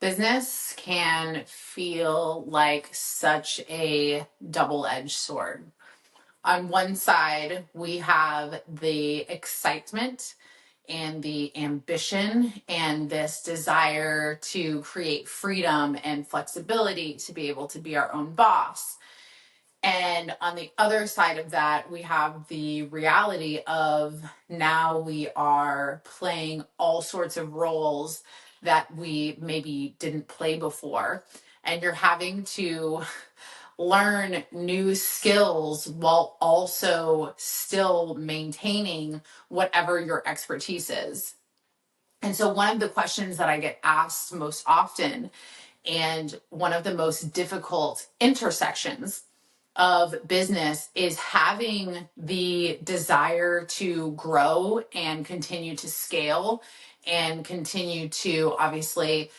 Business can feel like such a double-edged sword. On one side, we have the excitement and the ambition and this desire to create freedom and flexibility to be able to be our own boss. And on the other side of that, we have the reality of now we are playing all sorts of roles that we maybe didn't play before. And you're having to learn new skills while also still maintaining whatever your expertise is. And so, one of the questions that I get asked most often, and one of the most difficult intersections of business, is having the desire to grow and continue to scale and continue to obviously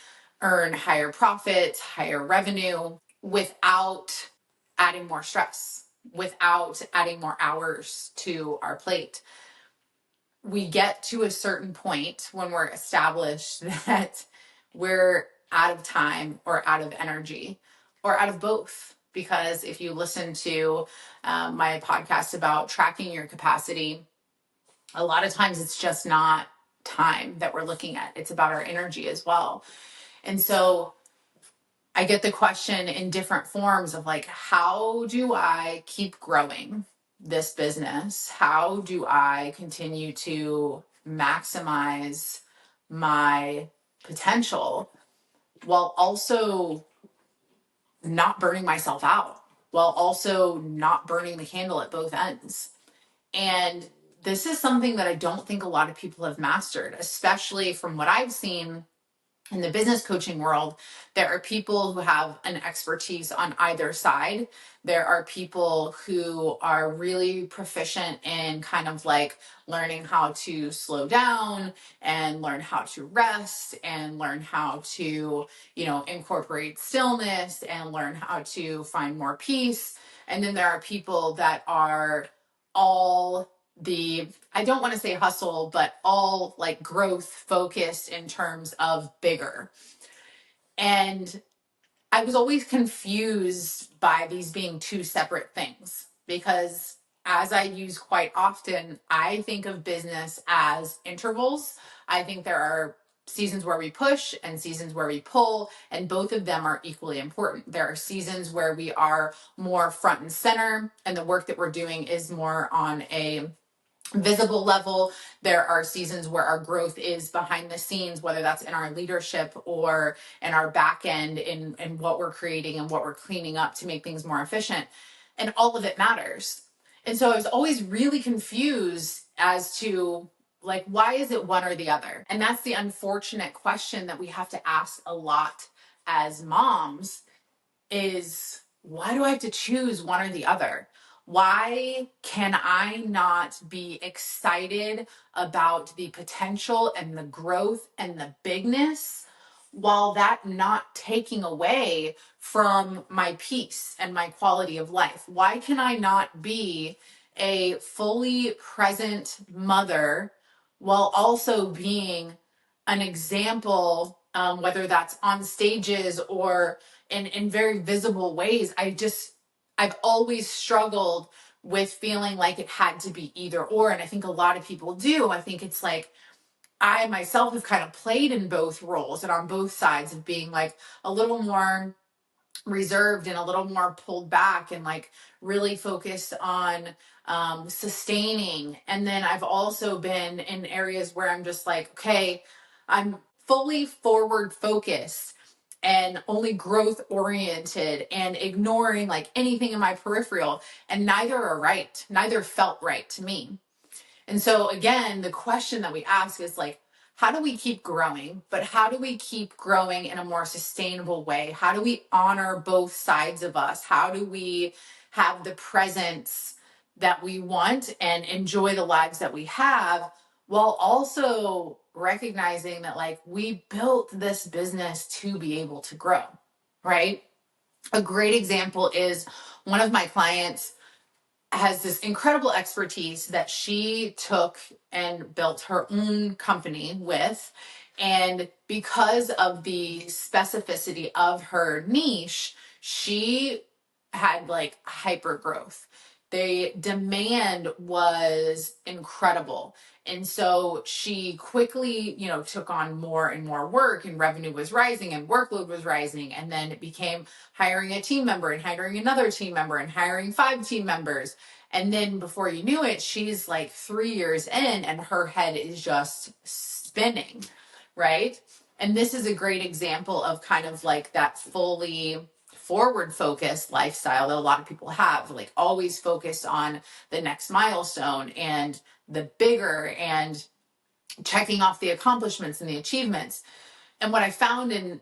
earn higher profits, higher revenue without adding more stress, without adding more hours to our plate. We get to a certain point when we're established that we're out of time or out of energy or out of both. Because if you listen to my podcast about tracking your capacity, a lot of times it's just not time that we're looking at. It's about our energy as well. And so I get the question in different forms of like, how do I keep growing this business? How do I continue to maximize my potential while also not burning myself out, while also not burning the candle at both ends? And this is something that I don't think a lot of people have mastered, especially from what I've seen in the business coaching world. There are people who have an expertise on either side. There are people who are really proficient in kind of like learning how to slow down and learn how to rest and learn how to, incorporate stillness and learn how to find more peace. And then there are people that are all I don't want to say hustle, but all like growth focused in terms of bigger. And I was always confused by these being two separate things because, as I use quite often, I think of business as intervals. I think there are seasons where we push and seasons where we pull, and both of them are equally important. There are seasons where we are more front and center, and the work that we're doing is more on a visible level. There are seasons where our growth is behind the scenes, whether that's in our leadership or in our back end in what we're creating and what we're cleaning up to make things more efficient. And all of it matters. And so I was always really confused as to like, why is it one or the other? And that's the unfortunate question that we have to ask a lot as moms is, why do I have to choose one or the other? Why can I not be excited about the potential and the growth and the bigness while that not taking away from my peace and my quality of life? Why can I not be a fully present mother while also being an example, whether that's on stages or in very visible ways? I've always struggled with feeling like it had to be either or. And I think a lot of people do. I think it's like, I myself have kind of played in both roles and on both sides of being like a little more reserved and a little more pulled back and like really focused on sustaining. And then I've also been in areas where I'm just like, okay, I'm fully forward focused and only growth oriented and ignoring like anything in my peripheral, and neither are right. Neither felt right to me. And so again, the question that we ask is like, how do we keep growing? But how do we keep growing in a more sustainable way? How do we honor both sides of us? How do we have the presence that we want and enjoy the lives that we have, while also recognizing that like we built this business to be able to grow, right? A great example is one of my clients has this incredible expertise that she took and built her own company with. And because of the specificity of her niche, she had like hyper growth. The demand was incredible. And so she quickly, took on more and more work, and revenue was rising and workload was rising. And then it became hiring a team member and hiring another team member and hiring 5 team members. And then before you knew it, she's like 3 years in and her head is just spinning, right? And this is a great example of kind of like that fully forward focused lifestyle that a lot of people have, like always focused on the next milestone and the bigger and checking off the accomplishments and the achievements. And what I found in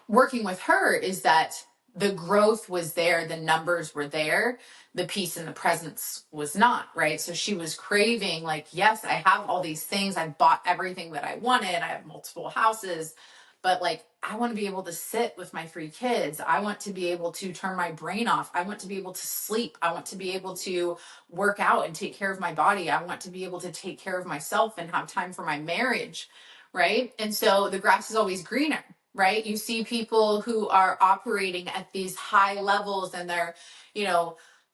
working with her is that the growth was there, the numbers were there, the peace and the presence was not, right? So she was craving, like, yes, I have all these things, I bought everything that I wanted, I have multiple houses, but like, I want to be able to sit with my 3 kids. I want to be able to turn my brain off. I want to be able to sleep. I want to be able to work out and take care of my body. I want to be able to take care of myself and have time for my marriage, right? And so the grass is always greener, right? You see people who are operating at these high levels and they're,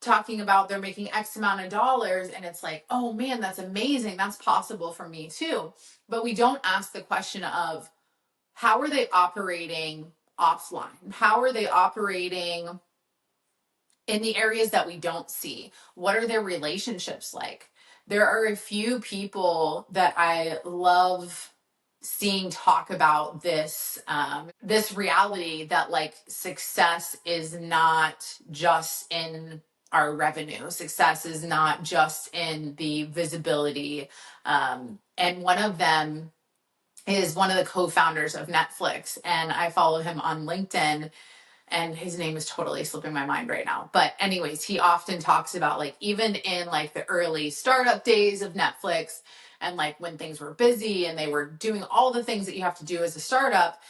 talking about they're making X amount of dollars, and it's like, oh man, that's amazing. That's possible for me too. But we don't ask the question of, how are they operating offline? How are they operating in the areas that we don't see? What are their relationships like? There are a few people that I love seeing talk about this reality that like success is not just in our revenue. Success is not just in the visibility. And one of them is one of the co-founders of Netflix, and I follow him on LinkedIn, and his name is totally slipping my mind right now. But anyways, he often talks about like, even in like the early startup days of Netflix, and like when things were busy and they were doing all the things that you have to do as a startup,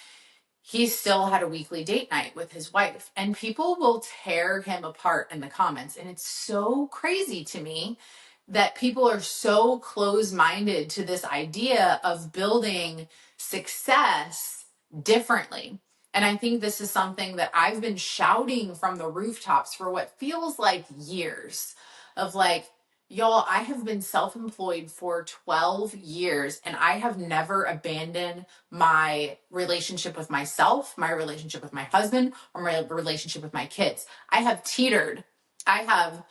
he still had a weekly date night with his wife, and people will tear him apart in the comments. And it's so crazy to me that people are so close-minded to this idea of building success differently. And I think this is something that I've been shouting from the rooftops for what feels like years, of like, y'all, I have been self-employed for 12 years and I have never abandoned my relationship with myself, my relationship with my husband, or my relationship with my kids. I have teetered. I have,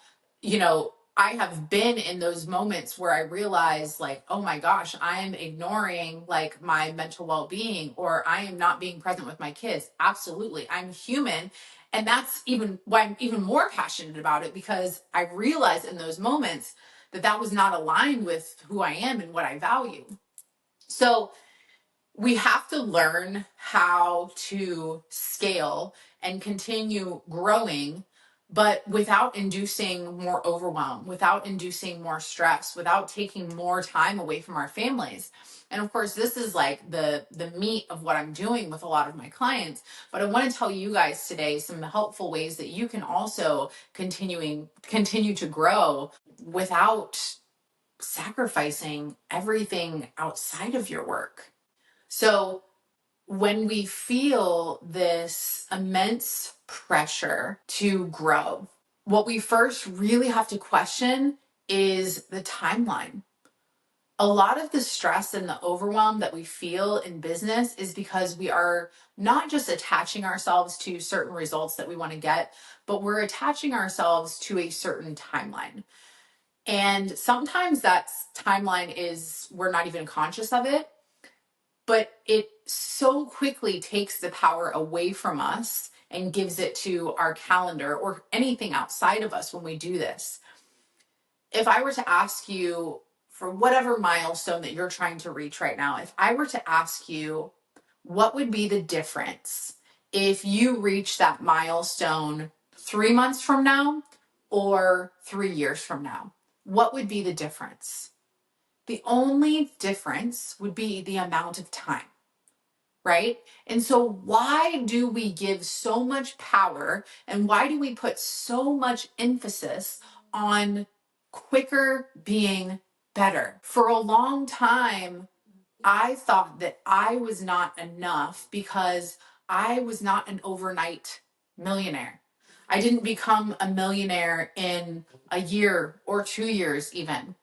I have been in those moments where I realize like, oh my gosh, I am ignoring like my mental well-being, or I am not being present with my kids. Absolutely. I'm human. And that's even why I'm even more passionate about it, because I realized in those moments that that was not aligned with who I am and what I value. So we have to learn how to scale and continue growing, but without inducing more overwhelm, without inducing more stress, without taking more time away from our families. And of course, this is like the meat of what I'm doing with a lot of my clients. But I want to tell you guys today some helpful ways that you can also continue to grow without sacrificing everything outside of your work. So when we feel this immense pressure to grow, what we first really have to question is the timeline. A lot of the stress and the overwhelm that we feel in business is because we are not just attaching ourselves to certain results that we want to get, but we're attaching ourselves to a certain timeline. And sometimes that timeline is, we're not even conscious of it, but it so quickly takes the power away from us and gives it to our calendar or anything outside of us when we do this. If I were to ask you, for whatever milestone that you're trying to reach right now, if I were to ask you, what would be the difference if you reach that milestone 3 months from now or 3 years from now? What would be the difference? The only difference would be the amount of time, right? And so why do we give so much power, and why do we put so much emphasis on quicker being better? For a long time, I thought that I was not enough because I was not an overnight millionaire. I didn't become a millionaire in a year or 2 years even.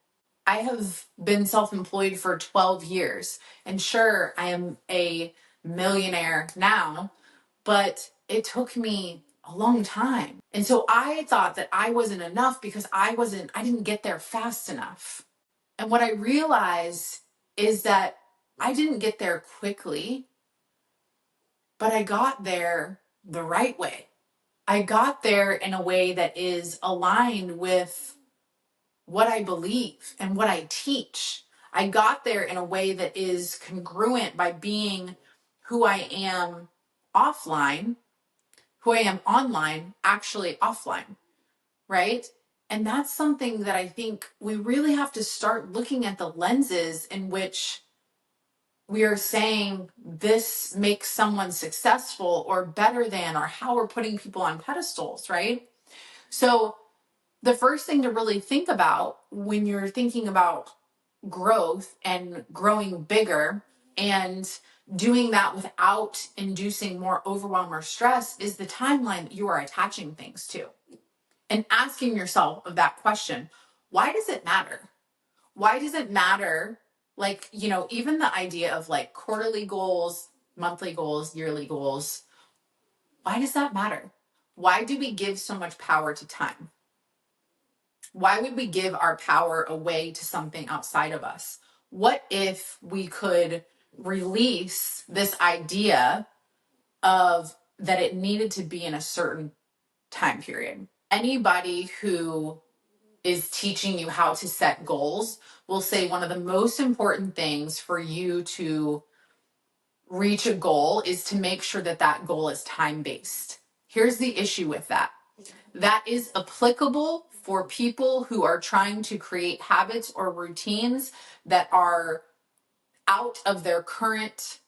I have been self-employed for 12 years. And sure, I am a millionaire now, but it took me a long time. And so I thought that I wasn't enough because I didn't get there fast enough. And what I realized is that I didn't get there quickly, but I got there the right way. I got there in a way that is aligned with what I believe and what I teach. I got there in a way that is congruent by being who I am offline, who I am online, actually offline, right? And that's something that I think we really have to start looking at the lenses in which we are saying this makes someone successful or better than, or how we're putting people on pedestals, right? So the first thing to really think about when you're thinking about growth and growing bigger and doing that without inducing more overwhelm or stress is the timeline that you are attaching things to. And asking yourself of that question, why does it matter? Why does it matter? Like, even the idea of like quarterly goals, monthly goals, yearly goals, why does that matter? Why do we give so much power to time? Why would we give our power away to something outside of us? What if we could release this idea of that it needed to be in a certain time period? Anybody who is teaching you how to set goals will say one of the most important things for you to reach a goal is to make sure that that goal is time-based. Here's the issue with that. That is applicable for people who are trying to create habits or routines that are out of their current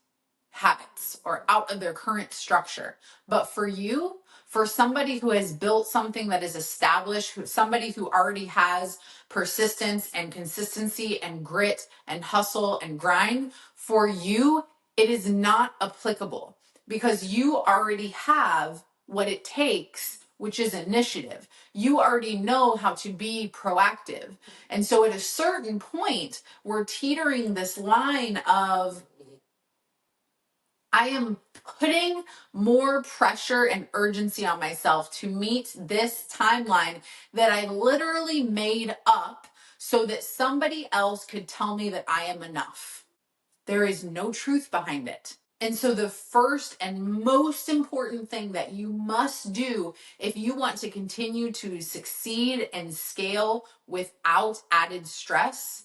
habits or out of their current structure. But for you, for somebody who has built something that is established, somebody who already has persistence and consistency and grit and hustle and grind, for you, it is not applicable because you already have what it takes, which is initiative. You already know how to be proactive. And so at a certain point, we're teetering this line of, I am putting more pressure and urgency on myself to meet this timeline that I literally made up so that somebody else could tell me that I am enough. There is no truth behind it. And so the first and most important thing that you must do if you want to continue to succeed and scale without added stress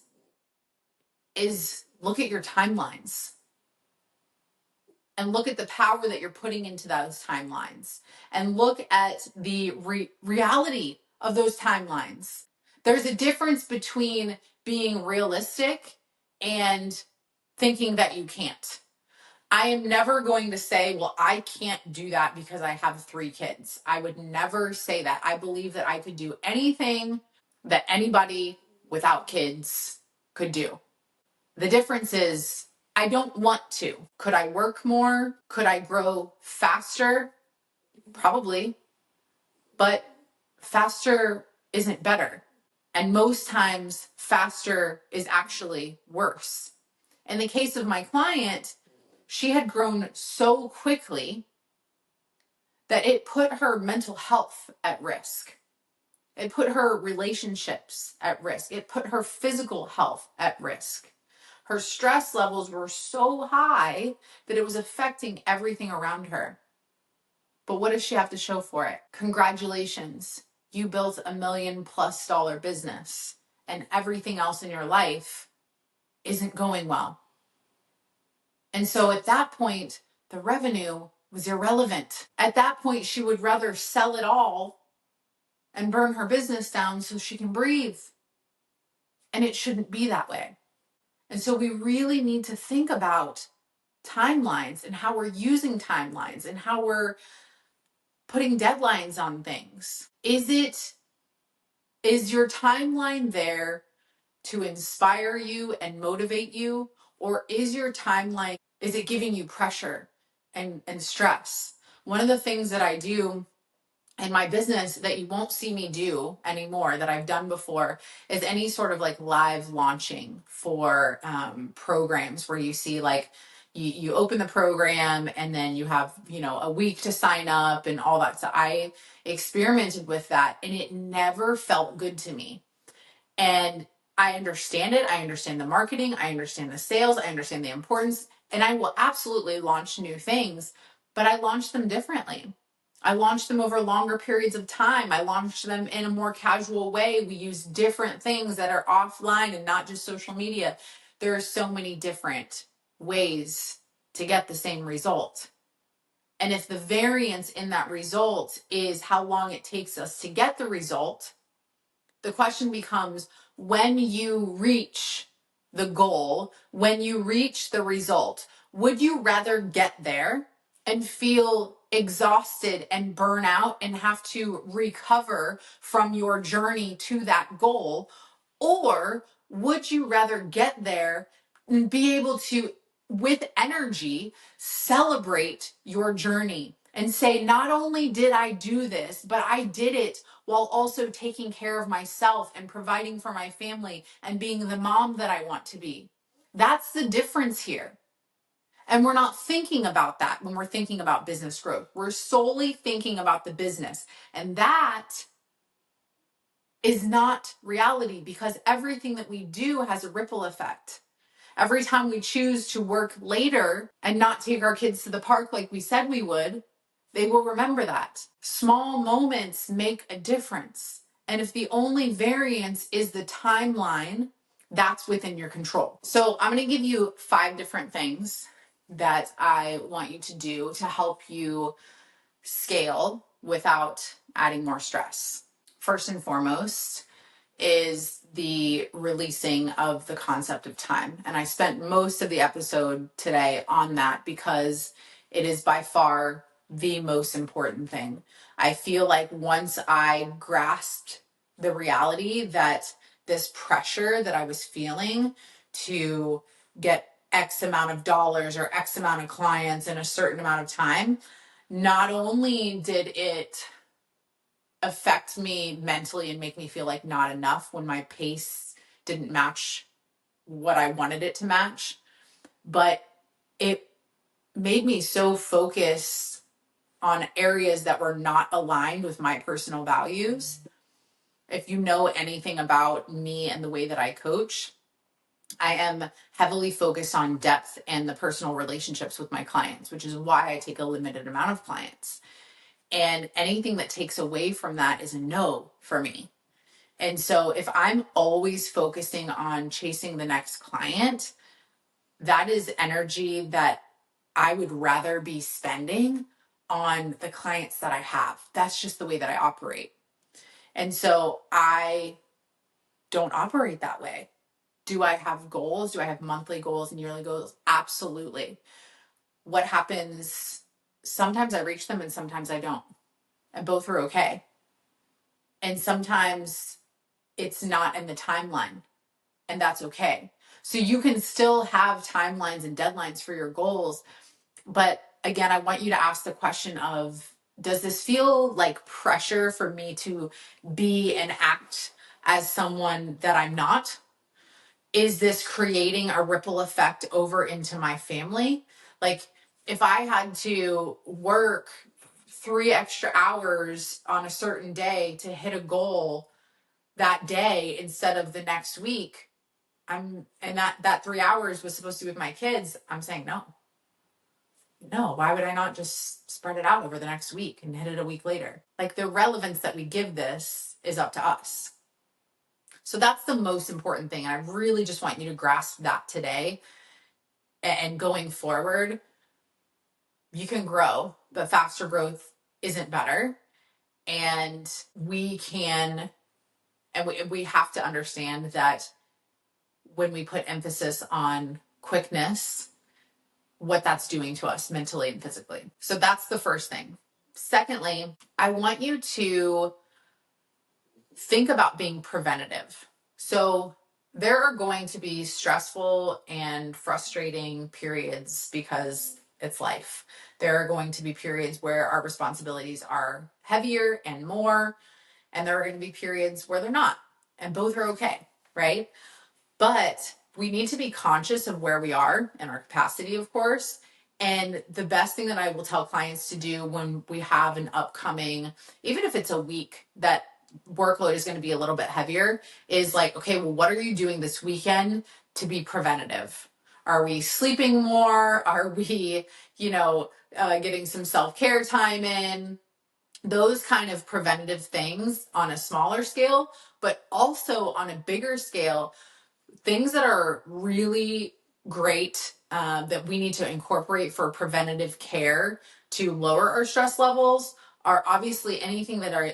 is look at your timelines. And look at the power that you're putting into those timelines. And look at the reality of those timelines. There's a difference between being realistic and thinking that you can't. I am never going to say, well, I can't do that because I have 3 kids. I would never say that. I believe that I could do anything that anybody without kids could do. The difference is I don't want to. Could I work more? Could I grow faster? Probably. But faster isn't better. And most times, faster is actually worse. In the case of my client, she had grown so quickly that it put her mental health at risk. It put her relationships at risk. It put her physical health at risk. Her stress levels were so high that it was affecting everything around her. But what does she have to show for it? Congratulations. You built $1 million+ business, and everything else in your life isn't going well. And so at that point, the revenue was irrelevant. At that point, she would rather sell it all and burn her business down so she can breathe. And it shouldn't be that way. And so we really need to think about timelines and how we're using timelines and how we're putting deadlines on things. Is your timeline there to inspire you and motivate you? Or is your timeline, is it giving you pressure and stress? One of the things that I do in my business that you won't see me do anymore that I've done before is any sort of like live launching for programs where you see like you open the program and then you have, you know, a week to sign up and all that. So I experimented with that and it never felt good to me. And I understand it. I understand the marketing. I understand the sales. I understand the importance. And I will absolutely launch new things, but I launch them differently. I launch them over longer periods of time. I launch them in a more casual way. We use different things that are offline and not just social media. There are so many different ways to get the same result. And if the variance in that result is how long it takes us to get the result, the question becomes, when you reach the goal, when you reach the result, would you rather get there and feel exhausted and burn out and have to recover from your journey to that goal? Or would you rather get there and be able to, with energy, celebrate your journey and say, not only did I do this, but I did it while also taking care of myself and providing for my family and being the mom that I want to be? That's the difference here. And we're not thinking about that when we're thinking about business growth. We're solely thinking about the business. And that is not reality, because everything that we do has a ripple effect. Every time we choose to work later and not take our kids to the park like we said we would, they will remember that. Small moments make a difference. And if the only variance is the timeline, that's within your control. So I'm going to give you 5 different things that I want you to do to help you scale without adding more stress. First and foremost is the releasing of the concept of time. And I spent most of the episode today on that because it is by far the most important thing. I feel like once I grasped the reality that this pressure that I was feeling to get X amount of dollars or X amount of clients in a certain amount of time, not only did it affect me mentally and make me feel like not enough when my pace didn't match what I wanted it to match, but it made me so focused on areas that were not aligned with my personal values. If you know anything about me and the way that I coach, I am heavily focused on depth and the personal relationships with my clients, which is why I take a limited amount of clients. And anything that takes away from that is a no for me. And so if I'm always focusing on chasing the next client, that is energy that I would rather be spending on the clients that I have. That's just the way that I operate. And so I don't operate that way. Do I have goals? Do I have monthly goals and yearly goals? Absolutely. What happens? Sometimes I reach them and sometimes I don't. And both are okay. And sometimes it's not in the timeline, and that's okay. So you can still have timelines and deadlines for your goals. But again, I want you to ask the question of, does this feel like pressure for me to be and act as someone that I'm not? Is this creating a ripple effect over into my family? Like, if I had to work 3 extra hours on a certain day to hit a goal that day instead of the next week, and that 3 hours was supposed to be with my kids, I'm saying no, why would I not just spread it out over the next week and hit it a week later? Like, the relevance that we give this is up to us. So that's the most important thing. And I really just want you to grasp that today. And going forward, you can grow, but faster growth isn't better. And we have to understand that when we put emphasis on quickness, what that's doing to us mentally and physically. So that's the first thing. Secondly, I want you to think about being preventative. So there are going to be stressful and frustrating periods because it's life. There are going to be periods where our responsibilities are heavier and more, and there are going to be periods where they're not, and both are okay, right? But we need to be conscious of where we are and our capacity, of course. And the best thing that I will tell clients to do when we have an upcoming, even if it's a week that workload is going to be a little bit heavier, is like, okay, well, what are you doing this weekend to be preventative? Are we sleeping more? Are we, getting some self-care time in? Those kind of preventative things on a smaller scale, but also on a bigger scale, things that are really great that we need to incorporate for preventative care to lower our stress levels are obviously anything that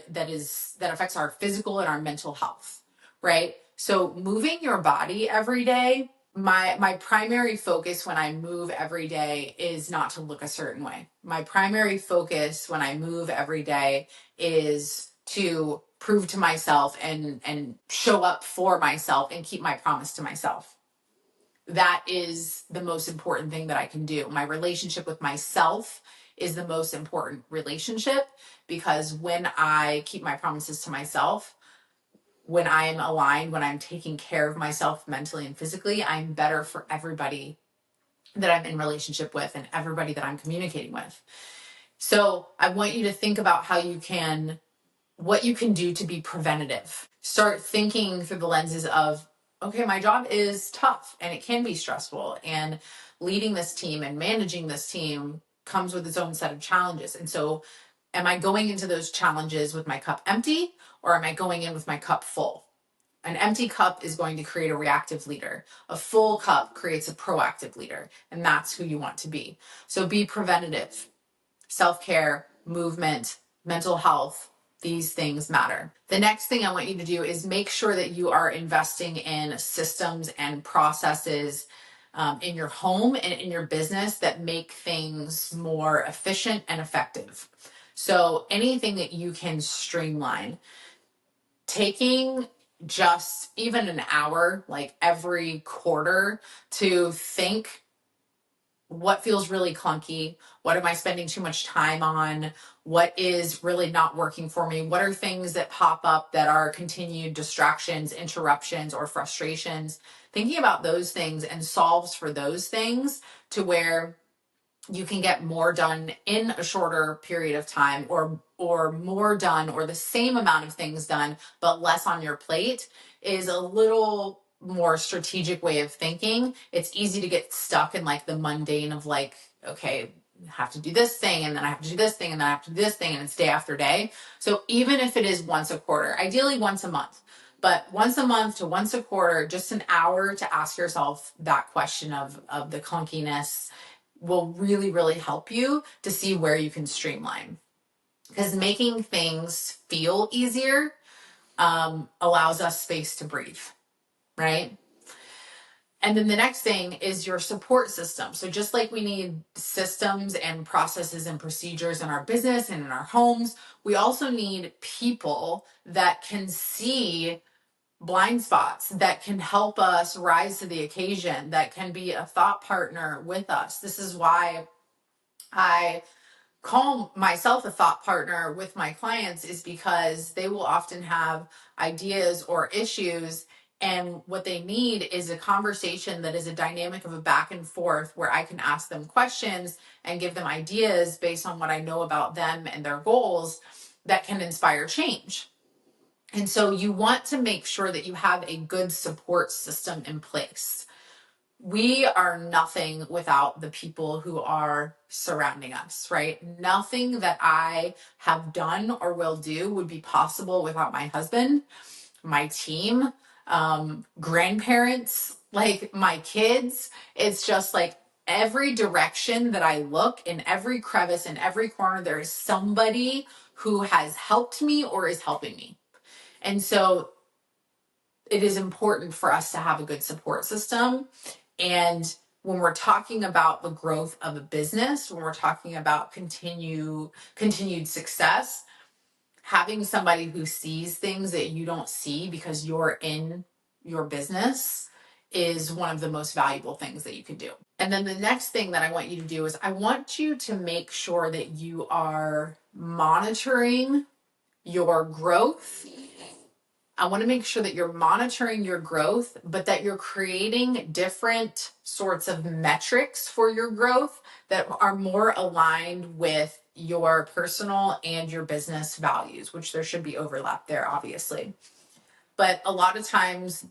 affects our physical and our mental health, right? So moving your body every day, my primary focus when I move every day is not to look a certain way. My primary focus when I move every day is to prove to myself and show up for myself and keep my promise to myself. That is the most important thing that I can do. My relationship with myself is the most important relationship, because when I keep my promises to myself, when I'm aligned, when I'm taking care of myself mentally and physically, I'm better for everybody that I'm in relationship with and everybody that I'm communicating with. So I want you to think about what you can do to be preventative. Start thinking through the lenses of, okay, my job is tough and it can be stressful, and leading this team and managing this team comes with its own set of challenges. And so am I going into those challenges with my cup empty, or am I going in with my cup full? An empty cup is going to create a reactive leader. A full cup creates a proactive leader, and that's who you want to be. So be preventative. Self-care, movement, mental health, these things matter. The next thing I want you to do is make sure that you are investing in systems and processes in your home and in your business that make things more efficient and effective. So anything that you can streamline, taking just even an hour, like every quarter, to think, what feels really clunky? What am I spending too much time on? What is really not working for me? What are things that pop up that are continued distractions, interruptions, or frustrations? Thinking about those things and solves for those things to where you can get more done in a shorter period of time, or more done, or the same amount of things done but less on your plate, is a little more strategic way of thinking. It's easy to get stuck in like the mundane of like, okay, I have to do this thing, and then I have to do this thing, and then I have to do this thing, and it's day after day. So even if it is once a quarter, ideally once a month, but once a month to once a quarter, just an hour to ask yourself that question of the clunkiness will really, really help you to see where you can streamline. Because making things feel easier allows us space to breathe, right? And then the next thing is your support system. So just like we need systems and processes and procedures in our business and in our homes, we also need people that can see blind spots, that can help us rise to the occasion, that can be a thought partner with us. This is why I call myself a thought partner with my clients, is because they will often have ideas or issues, and what they need is a conversation that is a dynamic of a back and forth where I can ask them questions and give them ideas based on what I know about them and their goals that can inspire change. And so you want to make sure that you have a good support system in place. We are nothing without the people who are surrounding us, right? Nothing that I have done or will do would be possible without my husband, my team, grandparents, like my kids. It's just like every direction that I look, in every crevice, in every corner, there is somebody who has helped me or is helping me. And so it is important for us to have a good support system. And when we're talking about the growth of a business, when we're talking about continued success, having somebody who sees things that you don't see because you're in your business is one of the most valuable things that you can do. And then the next thing that I want you to do is I want you to make sure that you are monitoring your growth. I want to make sure that you're monitoring your growth, but that you're creating different sorts of metrics for your growth that are more aligned with your personal and your business values, which there should be overlap there, obviously. But a lot of times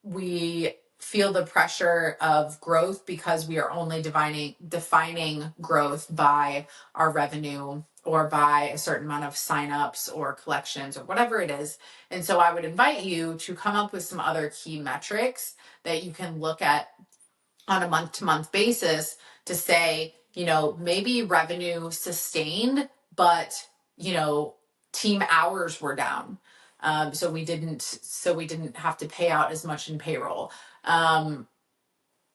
we feel the pressure of growth because we are only defining growth by our revenue or by a certain amount of signups or collections or whatever it is. And so I would invite you to come up with some other key metrics that you can look at on a month-to-month basis to say, maybe revenue sustained, but, team hours were down. So we didn't have to pay out as much in payroll.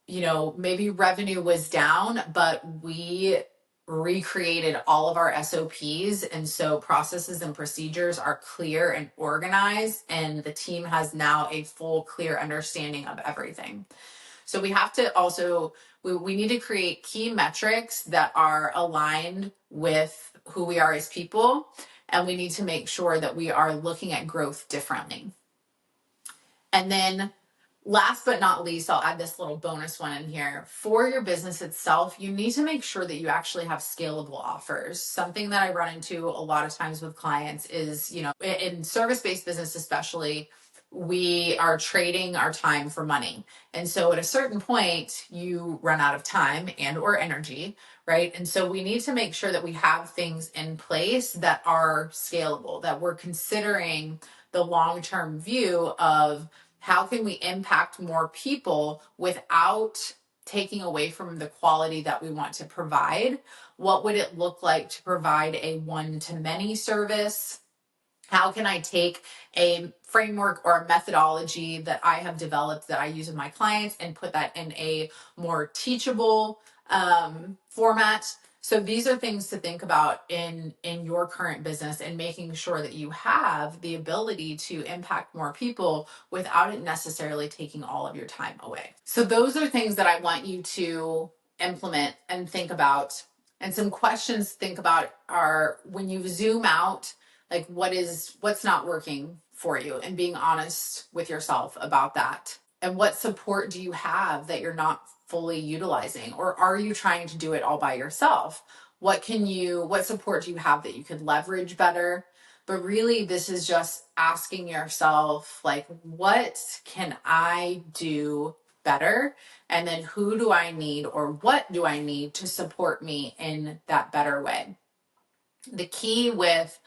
Maybe revenue was down, but we recreated all of our SOPs. And so processes and procedures are clear and organized, and the team has now a full, clear understanding of everything. So we have to also, we need to create key metrics that are aligned with who we are as people. And we need to make sure that we are looking at growth differently. And then last but not least, I'll add this little bonus one in here. For your business itself, you need to make sure that you actually have scalable offers. Something that I run into a lot of times with clients is, in service-based business especially, we are trading our time for money. And so at a certain point, you run out of time and or energy, right? And so we need to make sure that we have things in place that are scalable, that we're considering the long-term view of how can we impact more people without taking away from the quality that we want to provide? What would it look like to provide a one-to-many service? How can I take a framework or a methodology that I have developed that I use with my clients and put that in a more teachable format? So these are things to think about in your current business, and making sure that you have the ability to impact more people without it necessarily taking all of your time away. So those are things that I want you to implement and think about. And some questions to think about are, when you zoom out, like what's not working for you, and being honest with yourself about that. And what support do you have that you're not fully utilizing? Or are you trying to do it all by yourself? What support do you have that you could leverage better? But really, this is just asking yourself, like, what can I do better? And then who do I need, or what do I need to support me in that better way? The key with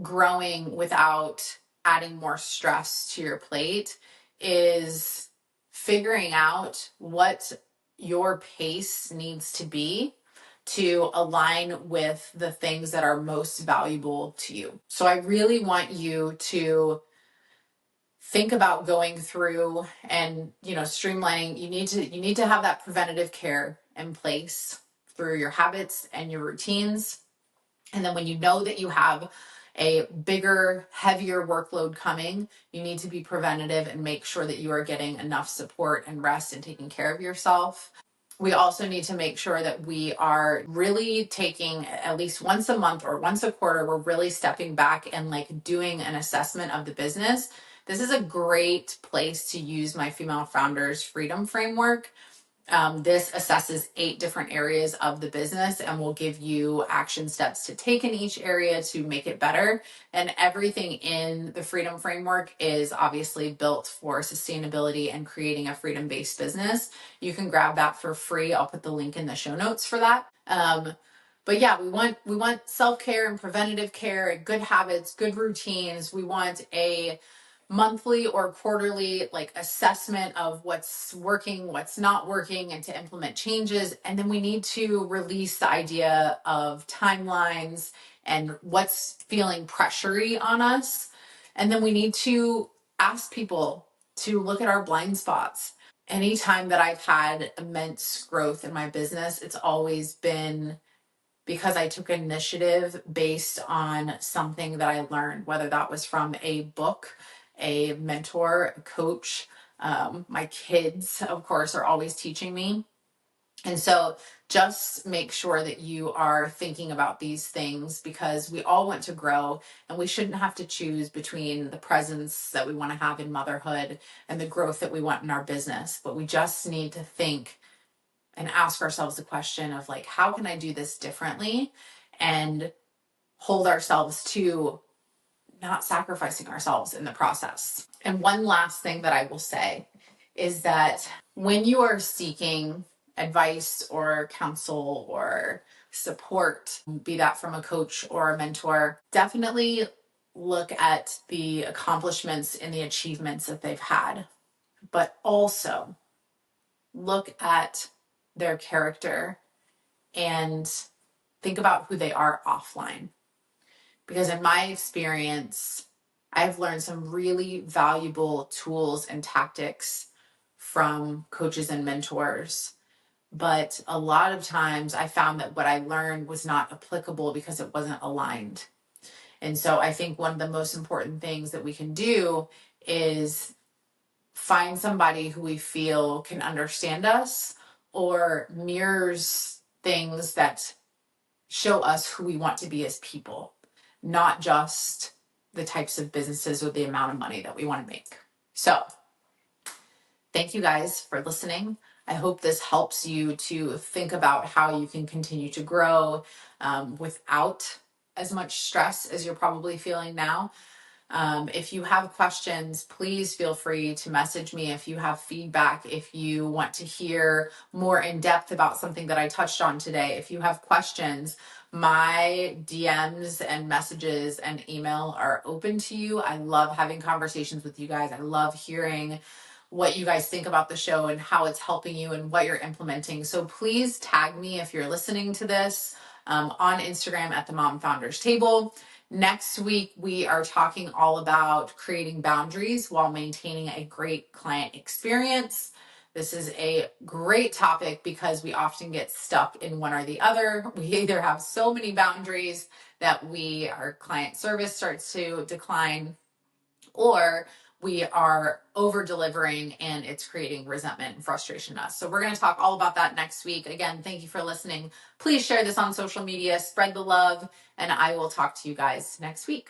growing without adding more stress to your plate is figuring out what your pace needs to be to align with the things that are most valuable to you. So I really want you to think about going through and, streamlining. You need to have that preventative care in place through your habits and your routines. And then when you know that you have a bigger, heavier workload coming, you need to be preventative and make sure that you are getting enough support and rest and taking care of yourself. We also need to make sure that we are really taking at least once a month or once a quarter, we're really stepping back and doing an assessment of the business. This is a great place to use my Female Founders Freedom Framework. This assesses 8 different areas of the business and will give you action steps to take in each area to make it better. And everything in the Freedom Framework is obviously built for sustainability and creating a freedom-based business. You can grab that for free. I'll put the link in the show notes for that. But yeah, we want self-care and preventative care, good habits, good routines. We want a monthly or quarterly assessment of what's working, what's not working, and to implement changes. And then we need to release the idea of timelines and what's feeling pressury on us. And then we need to ask people to look at our blind spots. Anytime that I've had immense growth in my business, it's always been because I took initiative based on something that I learned, whether that was from a book a mentor, a coach. My kids, of course, are always teaching me. And so just make sure that you are thinking about these things, because we all want to grow, and we shouldn't have to choose between the presence that we want to have in motherhood and the growth that we want in our business. But we just need to think and ask ourselves the question of, like, how can I do this differently, and hold ourselves to not sacrificing ourselves in the process. And one last thing that I will say is that when you are seeking advice or counsel or support, be that from a coach or a mentor, definitely look at the accomplishments and the achievements that they've had, but also look at their character and think about who they are offline. Because in my experience, I've learned some really valuable tools and tactics from coaches and mentors. But a lot of times I found that what I learned was not applicable because it wasn't aligned. And so I think one of the most important things that we can do is find somebody who we feel can understand us or mirrors things that show us who we want to be as people, not just the types of businesses or the amount of money that we want to make. So thank you guys for listening. I hope this helps you to think about how you can continue to grow without as much stress as you're probably feeling now. If you have questions, please feel free to message me. If you have feedback, if you want to hear more in depth about something that I touched on today, if you have questions, my DMs and messages and email are open to you. I love having conversations with you guys. I love hearing what you guys think about the show and how it's helping you and what you're implementing. So please tag me if you're listening to this on Instagram at the Mom Founders Table. Next week, we are talking all about creating boundaries while maintaining a great client experience. This is a great topic because we often get stuck in one or the other. We either have so many boundaries that our client service starts to decline, or we are over delivering and it's creating resentment and frustration in us. So we're going to talk all about that next week. Again, thank you for listening. Please share this on social media, spread the love, and I will talk to you guys next week.